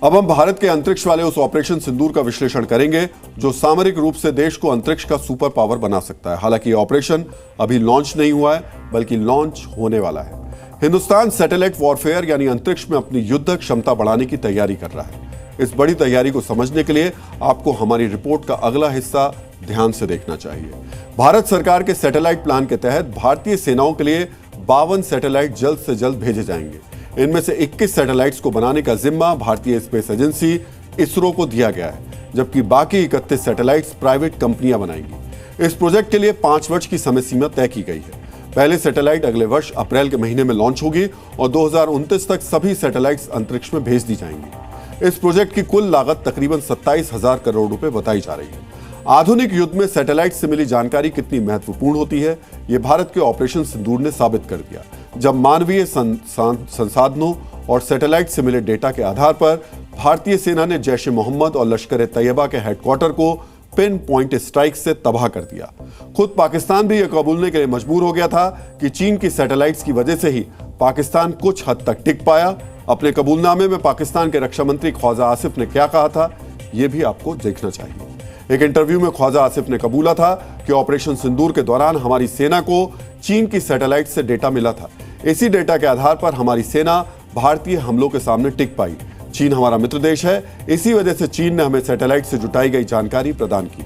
अब हम भारत के अंतरिक्ष वाले उस ऑपरेशन सिंदूर का विश्लेषण करेंगे जो सामरिक रूप से देश को अंतरिक्ष का सुपर पावर बना सकता है। हालांकि ये ऑपरेशन अभी लॉन्च नहीं हुआ है, बल्कि लॉन्च होने वाला है। हिंदुस्तान सैटेलाइट वॉरफेयर यानी अंतरिक्ष में अपनी युद्ध क्षमता बढ़ाने की तैयारी कर रहा है। इस बड़ी तैयारी को समझने के लिए आपको हमारी रिपोर्ट का अगला हिस्सा ध्यान से देखना चाहिए। भारत सरकार के सैटेलाइट प्लान के तहत भारतीय सेनाओं के लिए 52 सैटेलाइट जल्द से जल्द भेजे जाएंगे। इनमें से 21 सैटेलाइट्स को बनाने का जिम्मा भारतीय स्पेस एजेंसी इसरो को दिया गया है, जबकि बाकी 31 सैटेलाइट्स प्राइवेट कंपनियां बनाएंगी। इस प्रोजेक्ट के लिए 5 वर्ष की समय सीमा तय की गई है। पहले सैटेलाइट अगले वर्ष अप्रैल के महीने में लॉन्च होगी और 2029 तक सभी सैटेलाइट्स अंतरिक्ष में भेज दी जाएंगी। इस प्रोजेक्ट की कुल लागत तकरीबन 27,000 करोड़ रुपए बताई जा रही है। आधुनिक युद्ध में सैटेलाइट से मिली जानकारी कितनी महत्वपूर्ण होती है, ये भारत के ऑपरेशन सिंदूर ने साबित कर दिया। जब मानवीय संसाधनों और सैटेलाइट से मिले डेटा के आधार पर भारतीय सेना ने जैश ए मोहम्मद और लश्कर ए तैयबा के हेडक्वार्टर को पिन पॉइंट स्ट्राइक से तबाह कर दिया। खुद पाकिस्तान भी यह कबूलने के लिए मजबूर हो गया था कि चीन की सैटेलाइट्स की वजह से ही पाकिस्तान कुछ हद तक टिक पाया। अपने कबूलनामे में पाकिस्तान के रक्षा मंत्री ख्वाजा आसिफ ने क्या कहा था, यह भी आपको देखना चाहिए। एक इंटरव्यू में ख्वाजा आसिफ ने कबूला था कि ऑपरेशन सिंदूर के दौरान हमारी सेना को चीन की सैटेलाइट से डेटा मिला था। इसी डेटा के आधार पर हमारी सेना भारतीय हमलों के सामने टिक पाई। चीन हमारा मित्र देश है, इसी वजह से चीन ने हमें सैटेलाइट से जुटाई गई जानकारी प्रदान की।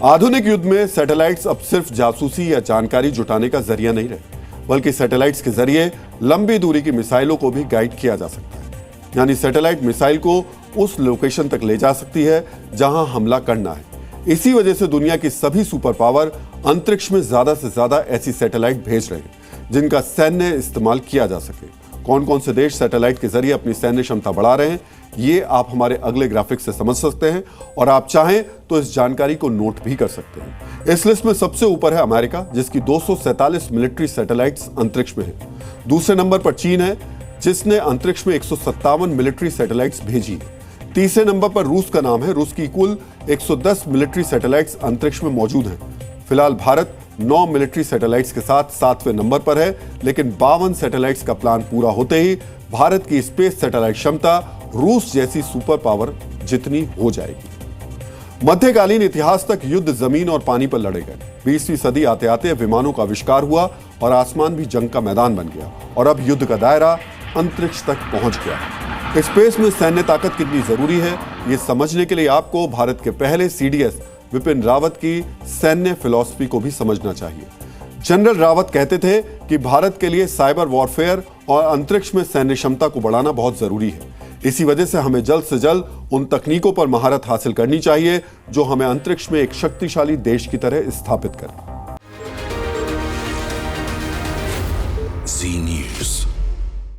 आधुनिक युद्ध में सैटेलाइट्स अब सिर्फ जासूसी या जानकारी जुटाने का जरिया नहीं रहे, बल्कि सैटेलाइट्स के जरिए लंबी दूरी की मिसाइलों को भी गाइड किया जा सकता है। यानी सैटेलाइट मिसाइल को उस लोकेशन तक ले जा सकती है जहां हमला करना है। इसी वजह से दुनिया की सभी सुपर पावर अंतरिक्ष में ज्यादा से ज्यादा ऐसी सैटेलाइट भेज रहे हैं जिनका सैन्य इस्तेमाल किया जा सके। कौन कौन से देश सैटेलाइट के जरिए अपनी सैन्य क्षमता बढ़ा रहे हैं, ये आप हमारे अगले ग्राफिक्स से समझ सकते हैं, और आप चाहें तो इस जानकारी को नोट भी कर सकते हैं। इस लिस्ट में सबसे ऊपर है अमेरिका, जिसकी 247 मिलिट्री सैटेलाइट्स अंतरिक्ष में है। दूसरे नंबर पर चीन है, जिसने अंतरिक्ष में 157 मिलिट्री सैटेलाइट्स भेजी है। तीसरे नंबर पर रूस का नाम है। रूस की कुल 110 मिलिट्री सैटेलाइट्स अंतरिक्ष में मौजूद हैं। फिलहाल भारत 9 मिलिट्री सैटेलाइट्स के साथ 7वें नंबर पर है, लेकिन 52 सैटेलाइट्स का प्लान पूरा होते ही भारत की स्पेस सैटेलाइट क्षमता रूस जैसी सुपर पावर जितनी हो जाएगी। मध्यकालीन इतिहास तक युद्ध जमीन और पानी पर लड़े गए। 20वीं सदी आते आते विमानों का आविष्कार हुआ और आसमान भी जंग का मैदान बन गया, और अब युद्ध का दायरा अंतरिक्ष तक पहुंच गया। स्पेस में सैन्य ताकत कितनी जरूरी है, ये समझने के लिए आपको भारत के पहले सीडीएस विपिन रावत की सैन्य फिलॉसफी को भी समझना चाहिए। जनरल रावत कहते थे कि भारत के लिए साइबर वॉरफेयर और अंतरिक्ष में सैन्य क्षमता को बढ़ाना बहुत जरूरी है। इसी वजह से हमें जल्द से जल्द उन तकनीकों पर महारत हासिल करनी चाहिए जो हमें अंतरिक्ष में एक शक्तिशाली देश की तरह स्थापित करें। Zee News.